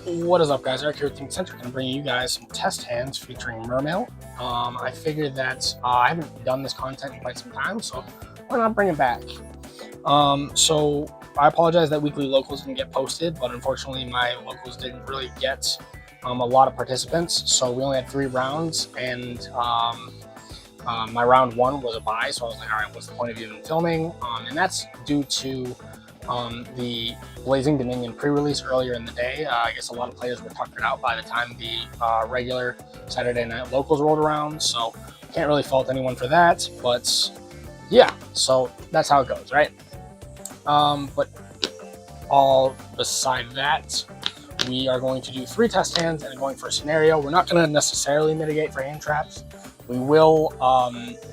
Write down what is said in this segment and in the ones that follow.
What is up, guys? Eric here with Team Centric. I'm bringing you guys some test hands featuring Mermail. I figured that I haven't done this content in quite some time, so why not bring it back? So I apologize that weekly locals didn't get posted, but unfortunately my locals didn't really get a lot of participants, so we only had 3 rounds, and my round 1 was a bye, so I was like, all right, what's the point of even filming? And that's due to the Blazing Dominion pre-release earlier in the day. I guess a lot of players were tuckered out by the time the regular Saturday night locals rolled around, so can't really fault anyone for that. But yeah, so that's how it goes, right? But all beside that, we are going to do 3 test hands and going for a scenario. We're not going to necessarily mitigate for hand traps. We will,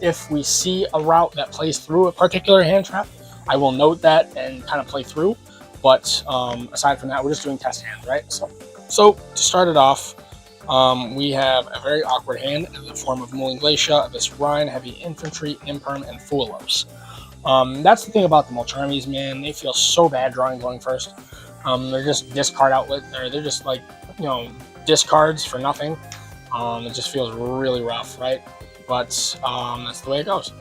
if we see a route that plays through a particular hand trap, I will note that and kind of play through, but aside from that, we're just doing test hands, right? So to start it off, we have a very awkward hand in the form of Mooling Glacier, Abyss Rhine, Heavy Infantry, Imperm, and Fuelos. That's the thing about the Mulcharmies, man. They feel so bad drawing going first. They're just discard outlet, or they're just like, discards for nothing. It just feels really rough, right? But that's the way it goes.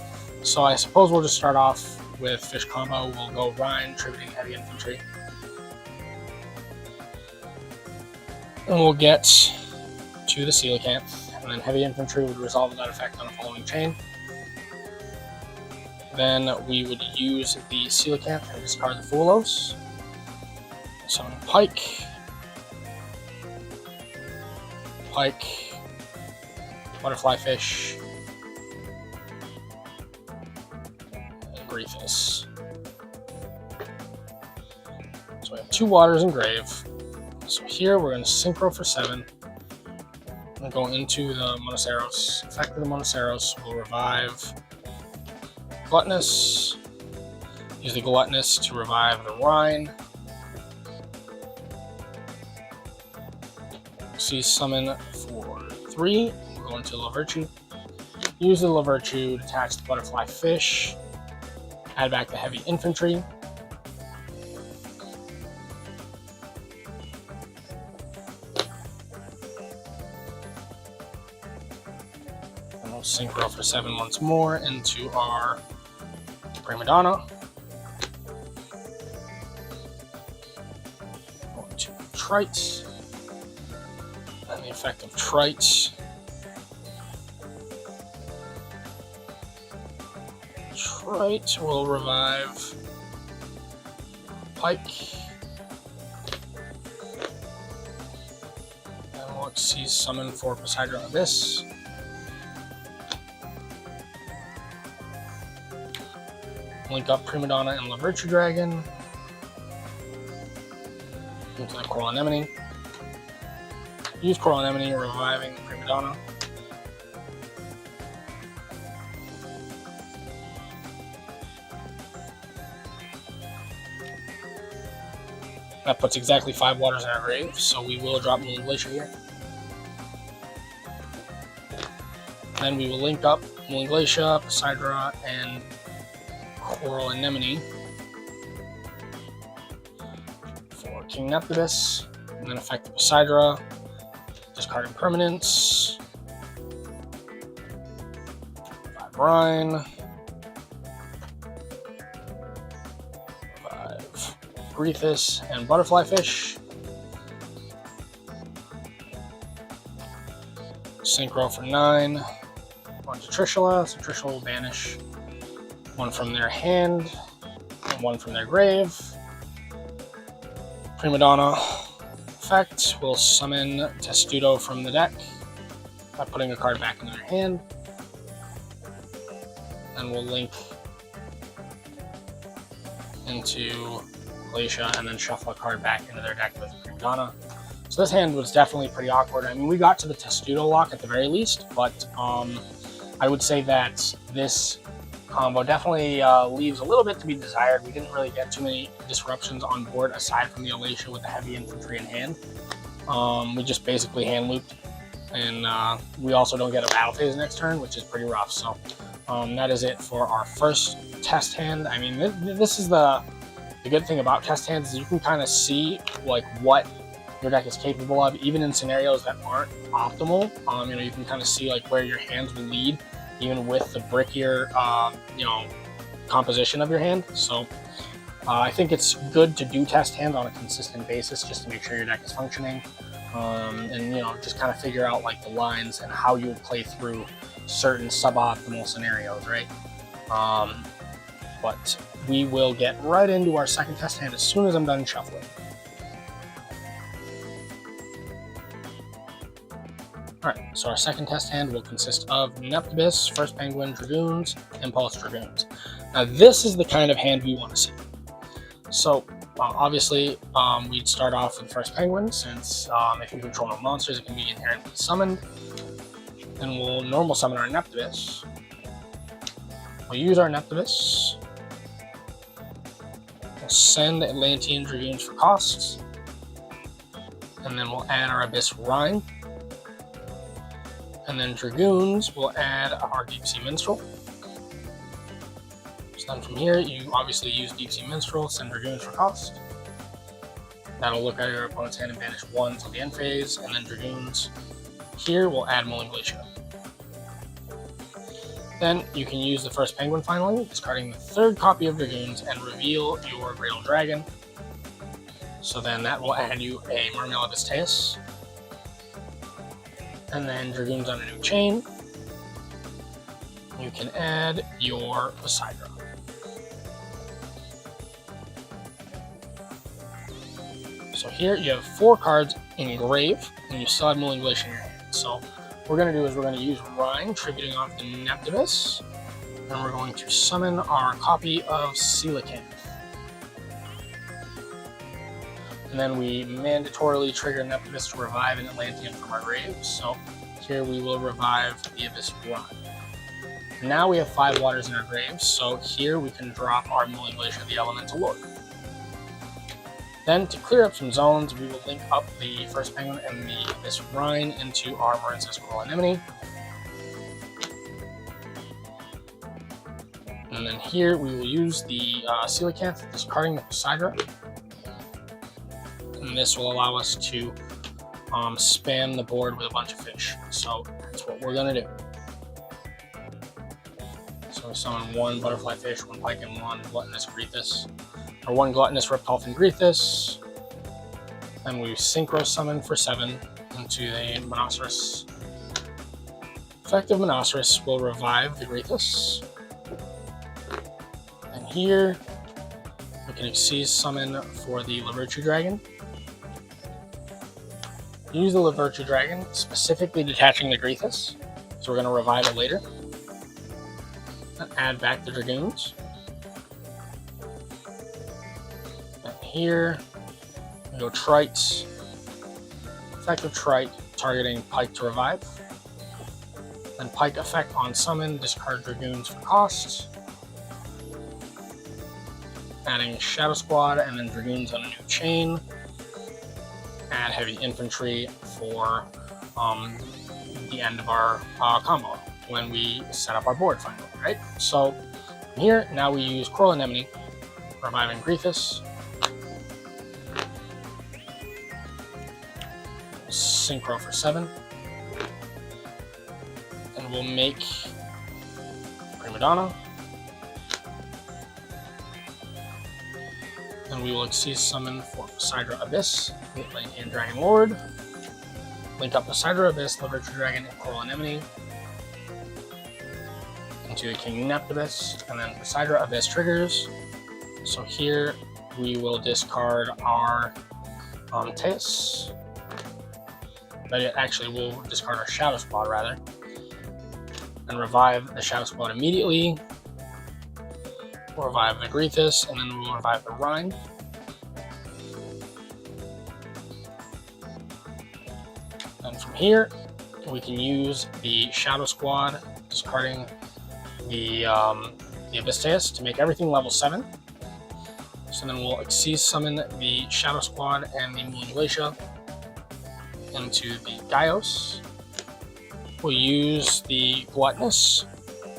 So I suppose we'll just start off with fish combo. We'll go Rhine, Tributing Heavy Infantry. And we'll get to the Coelacanth, and then Heavy Infantry would resolve that effect on a following chain. Then we would use the Coelacanth and discard the Fuelos. Summon Pike. Butterfly Fish. Griefus. So we have 2 waters in Grave. So here we're going to synchro for 7. And go into the Monoceros. Effect of the Monoceros will revive Gluttonous. Use the Gluttonous to revive the Rhine. See summon for 3. We'll go into La Virtue. Use the La Virtue to attach the Butterfly Fish. Add back the Heavy Infantry. And we'll synchro for 7 once more into our Prima Donna. Go to Trite. And the effect of Trite. Trite will revive Pike. And we'll see summon for Poseidon Abyss. Link up Prima Donna and La Virtue Dragon into the Coral Anemone. Use Coral Anemone reviving Prima Donna. That puts exactly 5 waters in our grave, so we will drop Mooling Glacier here. Then we will link up Mooling Glacier, Poseidon, and Coral Anemone for King Nephthybus, and then effect the Poseidon, discard impermanence, 5 Rhine, 5 Griefus, and Butterfly Fish. Synchro for 9. On to Trishula, so Trishula will banish 1 from their hand and 1 from their grave. Prima Donna effect will summon Testudo from the deck by putting a card back into their hand. And we'll link into Glacier and then shuffle a card back into their deck with Prima Donna. So this hand was definitely pretty awkward. I mean, we got to the Testudo lock at the very least, but I would say that this combo definitely leaves a little bit to be desired. We didn't really get too many disruptions on board aside from the Alacia with the Heavy Infantry in hand. We just basically hand looped, and we also don't get a battle phase next turn, which is pretty rough. So that is it for our first test hand. I mean, this is the good thing about test hands is you can kind of see like what your deck is capable of, even in scenarios that aren't optimal. You can kind of see like where your hands will lead, even with the brickier, composition of your hand. So I think it's good to do test hands on a consistent basis just to make sure your deck is functioning, and just kind of figure out like the lines and how you would play through certain suboptimal scenarios, right? But we will get right into our second test hand as soon as I'm done shuffling. Alright, so our second test hand will consist of Neptibus, First Penguin, Dragoons, Impulse Dragoons. Now this is the kind of hand we want to see. So obviously we'd start off with First Penguin, since if you control no monsters it can be inherently summoned. Then we'll normal summon our Neptibus. We'll use our Neptibus. We'll send Atlantean Dragoons for costs. And then we'll add our Abyss Rhine. And then Dragoons will add our Deep Sea Minstrel. So then from here, you obviously use Deep Sea Minstrel, send Dragoons for cost. That'll look at your opponent's hand and banish one till the end phase, and then Dragoons here will add Mulling Glacier. Then you can use the First Penguin finally, discarding the third copy of Dragoons and reveal your Great Old Dragon. So then that will add you a Mermail Abyss Teus. And then Dragoons on a new chain. You can add your Poseidon. So here you have 4 cards in grave, and you still have Mulling Glacier in your hand. So what we're going to do is we're going to use Rhine, tributing off the Neptibus, and we're going to summon our copy of Coelacanth. And then we mandatorily trigger Neptibus to revive an Atlantean from our graves. So here we will revive the Abyss Rhine. Now we have 5 waters in our graves, so here we can drop our Mulling Glacier, the Elemental Lord. Then to clear up some zones, we will link up the First Penguin and the Abyss Rhine into our Marins's Coral Anemone. And then here we will use the Coelacanth, discarding the Poseidon. And this will allow us to spam the board with a bunch of fish. So that's what we're going to do. So we summon 1 Butterfly Fish, 1 Pike, and 1 Gluttonous Grethus. Or 1 Gluttonous Riptolphin Grethus. Then we Synchro Summon for 7 into the Monoceros. Effective Monoceros will revive the Grethus. And here we can Xyz Summon for the Lavirtue Dragon. Use the Lavirtue Dragon, specifically detaching the Grethus, so we're going to revive it later. And add back the Dragoons. And here, we go Trite. Effective Trite, targeting Pike to revive. Then Pike effect on summon, discard Dragoons for cost. Adding Shadow Squad, and then Dragoons on a new chain. Add Heavy Infantry for the end of our combo when we set up our board finally, right? So here, now we use Coral Anemone, reviving Grethus. Synchro for 7. And we'll make Prima Donna. And we will Xyz Summon for Poseidon Abyss, the Atlantean Dragon Lord. Link up Poseidon Abyss, Lavirtue Dragon, and Coral Anemone into the King Neptibus, and then Poseidon Abyss triggers. So here we will discard our Teus. But actually, we'll discard our Shadow Squad rather, and revive the Shadow Squad immediately. We'll revive the Grethus, and then we'll revive the Rhine. And from here, we can use the Shadow Squad, discarding the Abyss Teus to make everything level 7. So then we'll Xyz Summon the Shadow Squad and the Mulling Glacier into the Gaios. We'll use the Gluttonous,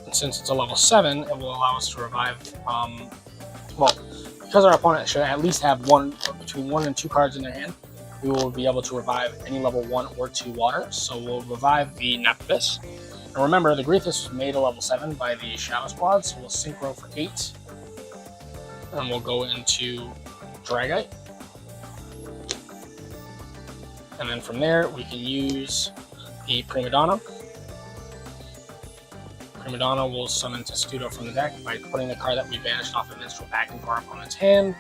and since it's a level 7, it will allow us to revive, because our opponent should at least have between 1 and 2 cards in their hand, we will be able to revive any level 1 or 2 water. So we'll revive the Neptibus. And remember, the Greethus was made a level 7 by the Shadow Squad, so we'll synchro for 8. And we'll go into Dragite. And then from there, we can use the Prima Donna. Prima Donna will summon Testudo from the deck by putting the card that we banished off the Minstrel back into our opponent's hand.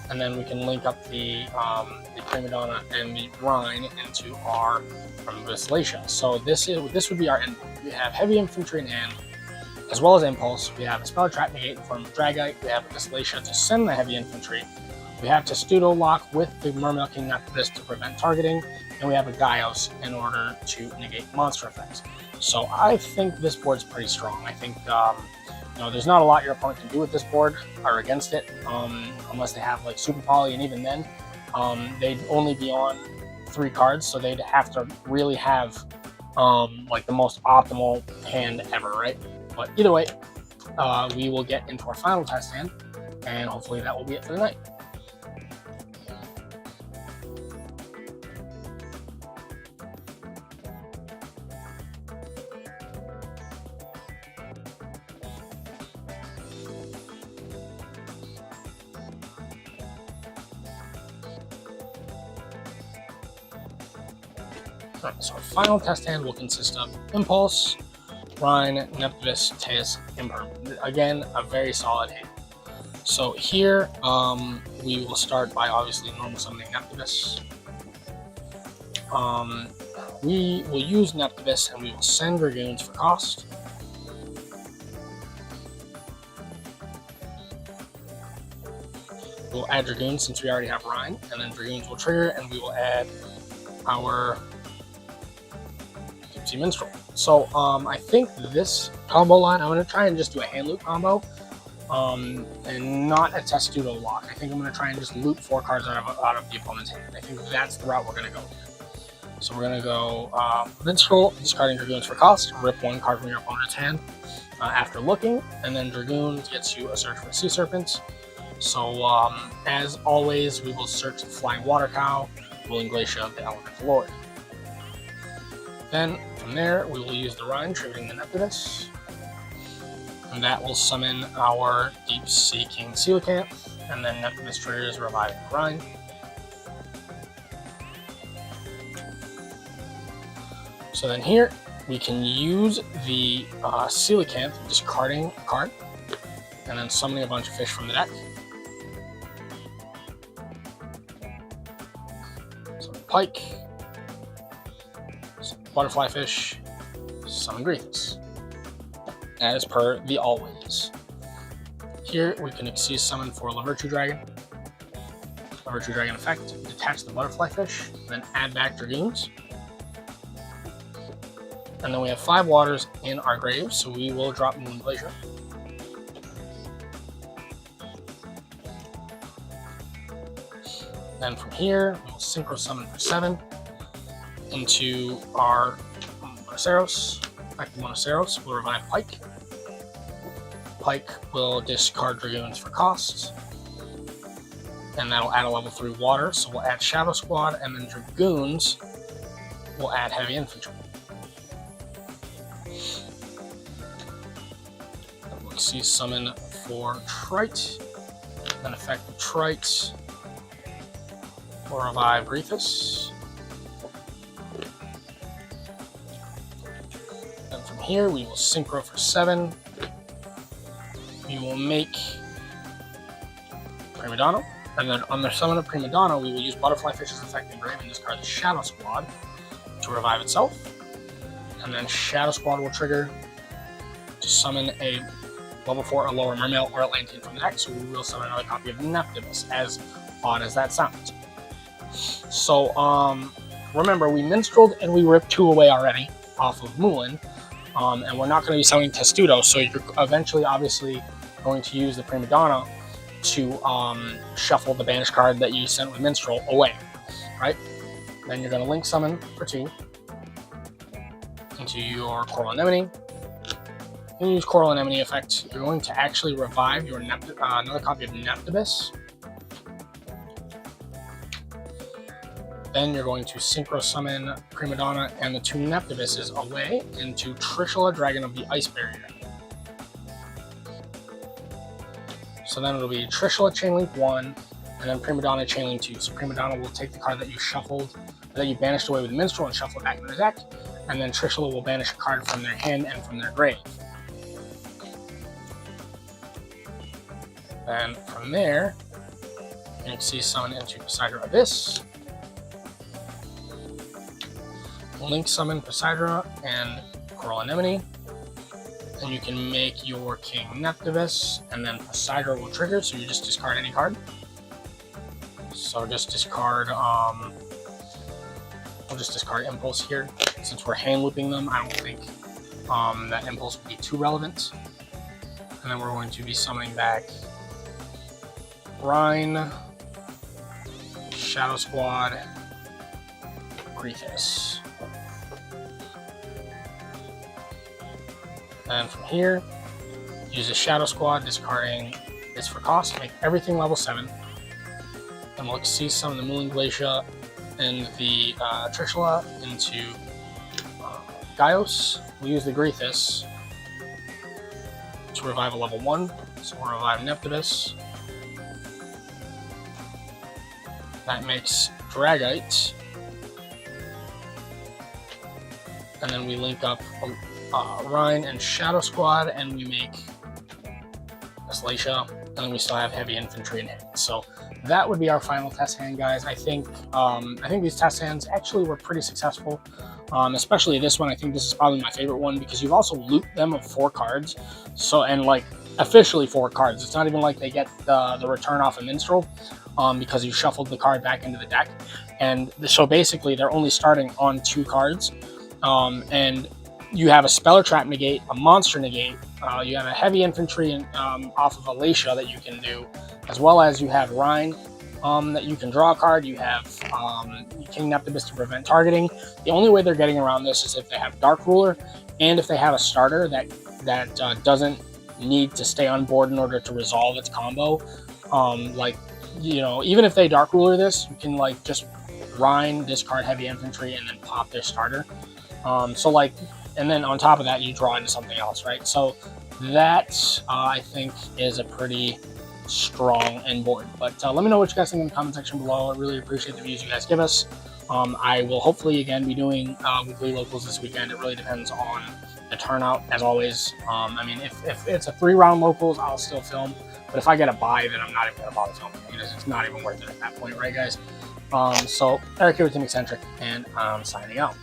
And then we can link up the Prima Donna and the Rhine into our Distillation. So this would be our end. We have Heavy Infantry in hand, as well as Impulse. We have a Spell Trap Negate in form of Dragite. We have a Distillation to send the Heavy Infantry. We have Testudo lock with the Mermail King Neptibus to prevent targeting, and we have a Gaios in order to negate monster effects. So I think this board's pretty strong. I think there's not a lot your opponent can do with this board or against it, unless they have like Super Poly, and even then, they'd only be on 3 cards, so they'd have to really have like the most optimal hand ever, right? But either way, we will get into our final test hand, and hopefully that will be it for the night. Alright, so our final test hand will consist of Impulse, Rhine, Neptibus, Teus, Imperm. Again, a very solid hand. So here, we will start by obviously normal summoning Neptibus. We will use Neptibus and we will send Dragoons for cost. We'll add Dragoons since we already have Rhine, and then Dragoons will trigger, and we will add our Minstrel. So I think this combo line, I'm going to try and just do a hand loop combo, and not a Testudo lock. I think I'm going to try and just loop 4 cards out of the opponent's hand. I think that's the route we're going to go. So we're going to go Minstrel, discarding Dragoons for cost, rip 1 card from your opponent's hand after looking, and then Dragoons gets you a search for Sea Serpents. So as always, we will search the Flying Water Cow, Rolling Glacier of the Elemental Lord. Then, from there, we will use the Rhine, triggering the Neptibus. And that will summon our Deep Sea King Coelacanth, and then Neptibus triggers reviving the Rhine. So then here, we can use the Coelacanth, discarding a card, and then summoning a bunch of fish from the deck. Summon Pike. Butterfly Fish, summon Greethus, as per the always. Here we can Xyz summon for Lavirtue Dragon. Lavirtue Dragon effect, detach the Butterfly Fish, then add back Dragoons. And then we have 5 waters in our grave, so we will drop Moon Glacier. Then from here, we will Synchro Summon for 7. Into our Monoceros. Active Monoceros will revive Pike. Pike will discard Dragoons for cost. And that'll add a level 3 water, so we'll add Shadow Squad, and then Dragoons will add Heavy Infantry. We'll see summon for Trite. Then effective Trite will revive Greethus. Here we will Synchro for 7. We will make Prima Donna, and then on the summon of Prima Donna, we will use Butterfly Fish's effect in grave and discard the Shadow Squad to revive itself. And then Shadow Squad will trigger to summon a level 4 or lower Mermail or Atlantean from the deck, so we will summon another copy of Neptibus, as odd as that sounds. So remember, we minstreled and we ripped 2 away already off of Moulin. And we're not going to be summoning Testudo, so you're eventually obviously going to use the Prima Donna to shuffle the banished card that you sent with Minstrel away, right? Then you're going to link summon for 2 into your Coral Anemone. When you use Coral Anemone effect, you're going to actually revive your another copy of Neptibus. Then you're going to synchro summon Prima Donna and the 2 Neptivuses away into Trishula, Dragon of the Ice Barrier. So then it'll be Trishula Chainlink 1, and then Prima Donna Chainlink 2. So Prima Donna will take the card that you shuffled, that you banished away with Minstrel and shuffle it back in the deck, and then Trishula will banish a card from their hand and from their grave. And from there, you can see summon into Poseidra Abyss, Link summon Poseidra and Coral Anemone, and you can make your King Neptivus, and then Poseidra will trigger, so you just discard any card. So just discard, we'll just discard Impulse here. Since we're hand looping them, I don't think that Impulse would be too relevant. And then we're going to be summoning back Rhine, Shadow Squad, Grievous. And from here, use a Shadow Squad, discarding this for cost, make everything level 7. And we'll see some of the Moon Glacia and the Trishula into Gaios. We'll use the Grievous to revive a level 1. So we'll revive Neptivus. That makes Dragite. And then we link up Rhine and Shadow Squad, and we make Glacia, and then we still have heavy infantry in hand. So that would be our final test hand, guys. I think these test hands actually were pretty successful, especially this one. I think this is probably my favorite one because you've also looped them of 4 cards. So, and like officially 4 cards. It's not even like they get the return off a Minstrel because you shuffled the card back into the deck. And so basically they're only starting on 2 cards. And you have a Speller Trap negate, a Monster negate, you have a heavy infantry off of Glacia that you can do, as well as you have Rhine that you can draw a card. You have King Neptivus to prevent targeting. The only way they're getting around this is if they have Dark Ruler, and if they have a starter that doesn't need to stay on board in order to resolve its combo. Like, you know, even if they Dark Ruler this, you can like just Rhine, discard heavy infantry, and then pop their starter. So like, and then on top of that, you draw into something else, right? So that, I think, is a pretty strong end board. But let me know what you guys think in the comment section below. I really appreciate the views you guys give us. I will hopefully, again, be doing weekly locals this weekend. It really depends on the turnout, as always. I mean, if it's a 3-round locals, I'll still film. But if I get a bye, then I'm not even going to bother filming because it's not even worth it at that point, right, guys? So, Eric here with Team Eccentric, and I'm signing out.